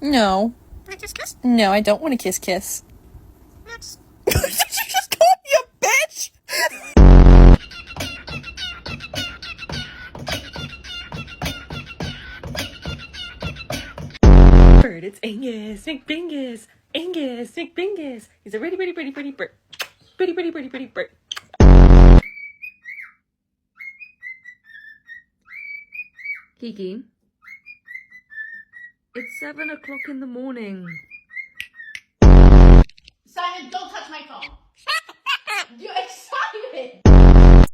No. Kiss, kiss? No, I don't want to kiss kiss. Let's... Did you just call me a bitch? Bird, it's Angus McBingus. Angus McBingus. He's a pretty bird. Pretty bird. Kiki, it's 7 o'clock in the morning. Simon, don't touch my phone. You're excited.